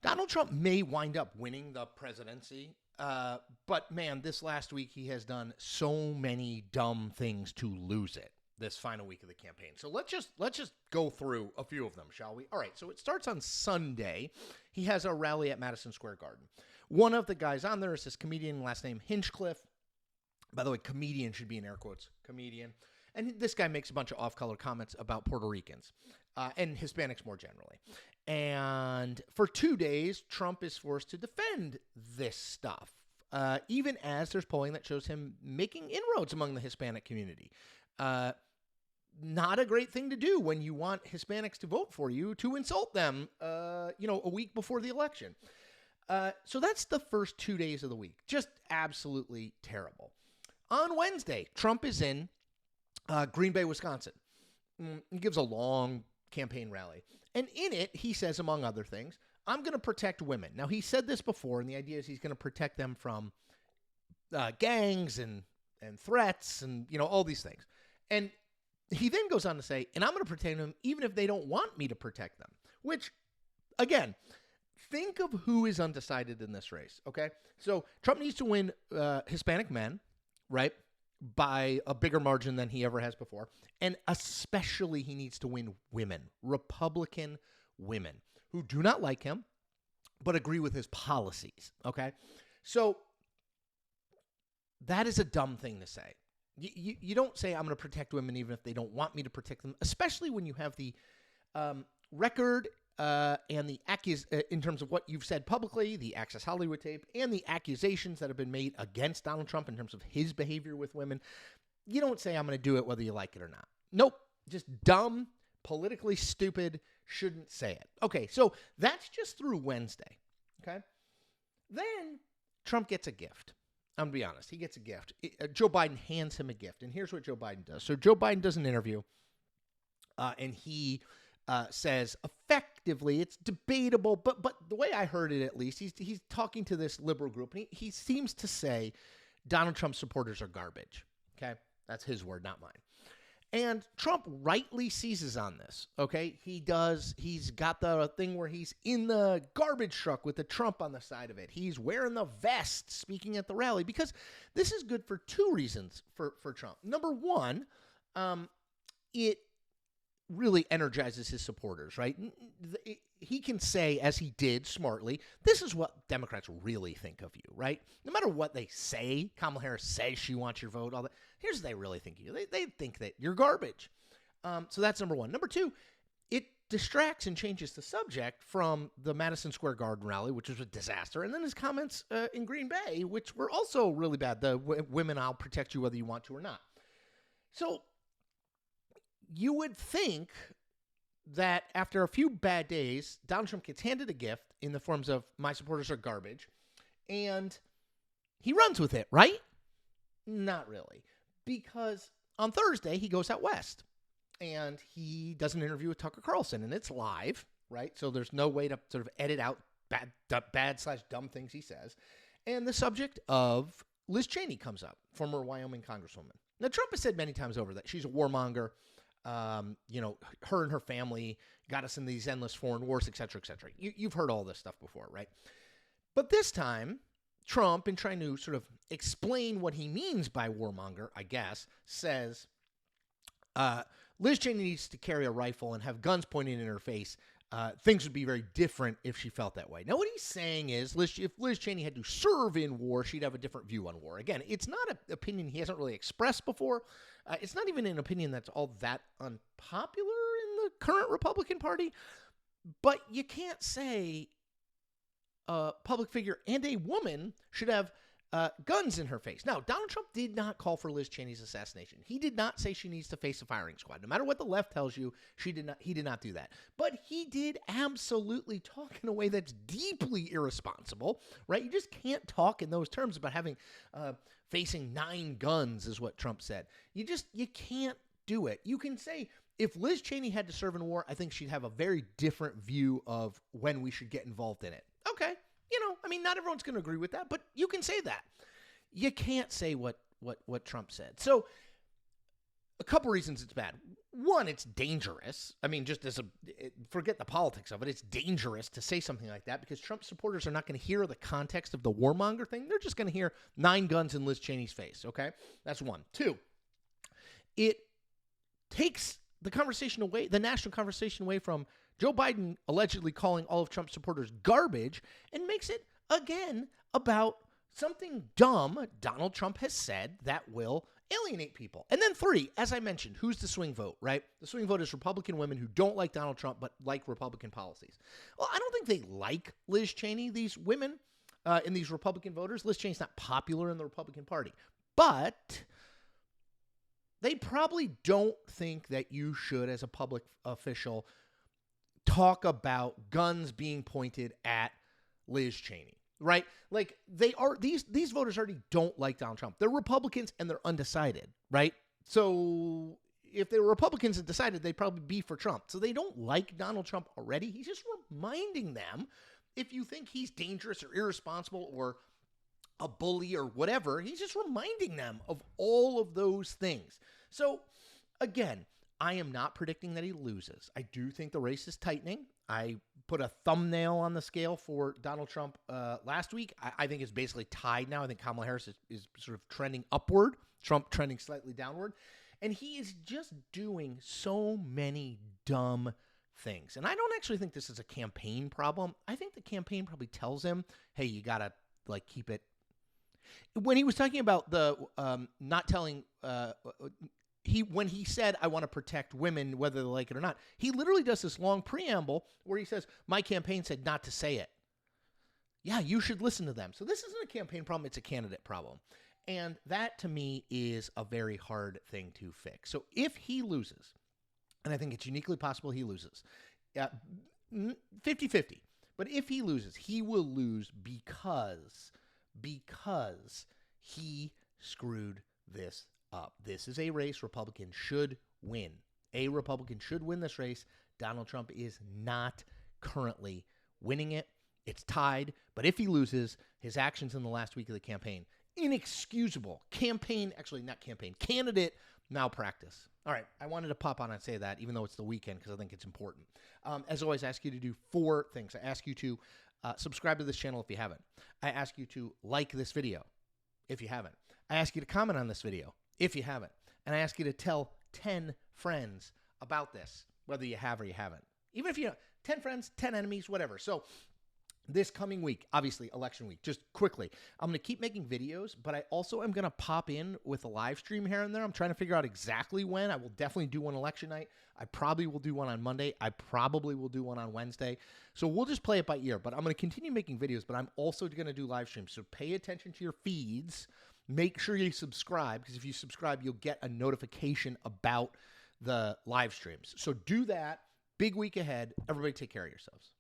Donald Trump may wind up winning the presidency, but man, this last week he has done so many dumb things to lose it this final week of the campaign. So let's just go through a few of them, shall we? All right, so it starts on Sunday. He has a rally at Madison Square Garden. One of the guys on there is this comedian, last name Hinchcliffe. By the way, comedian should be in air quotes, comedian. And this guy makes a bunch of off-color comments about Puerto Ricans and Hispanics more generally. And for 2 days, Trump is forced to defend this stuff, even as there's polling that shows him making inroads among the Hispanic community. Not a great thing to do when you want Hispanics to vote for you, to insult them, a week before the election. So that's the first 2 days of the week. Just absolutely terrible. On Wednesday, Trump is in Green Bay, Wisconsin. He gives a long campaign rally. And in it, he says, among other things, I'm going to protect women. Now, he said this before, and the idea is he's going to protect them from gangs and threats and, all these things. And he then goes on to say, and I'm going to protect them even if they don't want me to protect them. Which, again, think of who is undecided in this race, okay? So Trump needs to win Hispanic men, right, by a bigger margin than he ever has before. And especially he needs to win women, Republican women, who do not like him, but agree with his policies, okay? So that is a dumb thing to say. You don't say, I'm going to protect women even if they don't want me to protect them, especially when you have the record and the in terms of what you've said publicly, the Access Hollywood tape, and the accusations that have been made against Donald Trump in terms of his behavior with women. You don't say, I'm going to do it whether you like it or not. Nope. Just dumb, politically stupid, shouldn't say it. Okay, so that's just through Wednesday, okay? Then Trump gets a gift. I'm going to be honest. He gets a gift. Joe Biden hands him a gift, and here's what Joe Biden does. So Joe Biden does an interview, and he says effectively, it's debatable, but the way I heard it at least, he's talking to this liberal group, and he seems to say Donald Trump supporters are garbage, okay? That's his word, not mine. And Trump rightly seizes on this, okay? He's got the thing where he's in the garbage truck with the Trump on the side of it. He's wearing the vest speaking at the rally because this is good for two reasons for Trump. Number one, it really energizes his supporters, right? He can say, as he did smartly, this is what Democrats really think of you, right? No matter what they say, Kamala Harris says she wants your vote, all that. Here's what they really think of you. They think that you're garbage. So that's number one. Number two, it distracts and changes the subject from the Madison Square Garden rally, which was a disaster, and then his comments in Green Bay, which were also really bad. The women, I'll protect you whether you want to or not. So you would think that after a few bad days, Donald Trump gets handed a gift in the forms of my supporters are garbage, and he runs with it, right? Not really. Because on Thursday, he goes out west, and he does an interview with Tucker Carlson, and it's live, right? So there's no way to sort of edit out bad/dumb things he says. And the subject of Liz Cheney comes up, former Wyoming congresswoman. Now, Trump has said many times over that she's a warmonger. Her and her family got us in these endless foreign wars, et cetera, et cetera. You've heard all this stuff before, right? But this time, Trump, in trying to sort of explain what he means by warmonger, I guess, says Liz Cheney needs to carry a rifle and have guns pointing in her face. Things would be very different if she felt that way. Now, what he's saying is, if Liz Cheney had to serve in war, she'd have a different view on war. Again, it's not an opinion he hasn't really expressed before. It's not even an opinion that's all that unpopular in the current Republican Party. But you can't say a public figure and a woman should have guns in her face. Now, Donald Trump did not call for Liz Cheney's assassination. He did not say she needs to face a firing squad. No matter what the left tells you, he did not do that. But he did absolutely talk in a way that's deeply irresponsible, right? You just can't talk in those terms about having facing 9 guns is what Trump said. You can't do it. You can say, if Liz Cheney had to serve in war, I think she'd have a very different view of when we should get involved in it. Okay. Not everyone's going to agree with that, but you can say that. You can't say what Trump said. So a couple reasons it's bad. One, it's dangerous. I mean, just forget the politics of it. It's dangerous to say something like that because Trump supporters are not going to hear the context of the warmonger thing. They're just going to hear 9 guns in Liz Cheney's face, okay? That's one. Two, it takes the conversation away, the national conversation away from Joe Biden allegedly calling all of Trump's supporters garbage and makes it, again, about something dumb Donald Trump has said that will alienate people. And then 3, as I mentioned, who's the swing vote, right? The swing vote is Republican women who don't like Donald Trump but like Republican policies. Well, I don't think they like Liz Cheney, these women and these Republican voters. Liz Cheney's not popular in the Republican Party. But they probably don't think that you should, as a public official, talk about guns being pointed at Liz Cheney. Right? Like these voters already don't like Donald Trump. They're Republicans and they're undecided, right? So if they were Republicans and decided, they'd probably be for Trump. So they don't like Donald Trump already. He's just reminding them, if you think he's dangerous or irresponsible or a bully or whatever, he's just reminding them of all of those things. So again, I am not predicting that he loses. I do think the race is tightening. I put a thumbnail on the scale for Donald Trump last week. I think it's basically tied now. I think Kamala Harris is sort of trending upward, Trump trending slightly downward. And he is just doing so many dumb things. And I don't actually think this is a campaign problem. I think the campaign probably tells him, hey, you got to keep it. When he was talking about the not telling when he said, I want to protect women, whether they like it or not, he literally does this long preamble where he says, my campaign said not to say it. Yeah, you should listen to them. So this isn't a campaign problem. It's a candidate problem. And that, to me, is a very hard thing to fix. So if he loses, and I think it's uniquely possible he loses, 50-50. But if he loses, he will lose because he screwed this up. This is a race Republicans should win. A Republican should win this race. Donald Trump is not currently winning it. It's tied. But if he loses, his actions in the last week of the campaign, inexcusable. Candidate malpractice. All right, I wanted to pop on and say that, even though it's the weekend, because I think it's important. As always, I ask you to do 4 things. I ask you to subscribe to this channel if you haven't. I ask you to like this video if you haven't. I ask you to comment on this video if you haven't. And I ask you to tell 10 friends about this, whether you have or you haven't. Even if you 10 friends, 10 enemies, whatever. So this coming week, obviously election week, just quickly, I'm going to keep making videos, but I also am going to pop in with a live stream here and there. I'm trying to figure out exactly when. I will definitely do one election night. I probably will do one on Monday. I probably will do one on Wednesday. So we'll just play it by ear, but I'm going to continue making videos, but I'm also going to do live streams. So pay attention to your feeds. Make sure you subscribe, because if you subscribe, you'll get a notification about the live streams. So do that. Big week ahead. Everybody take care of yourselves.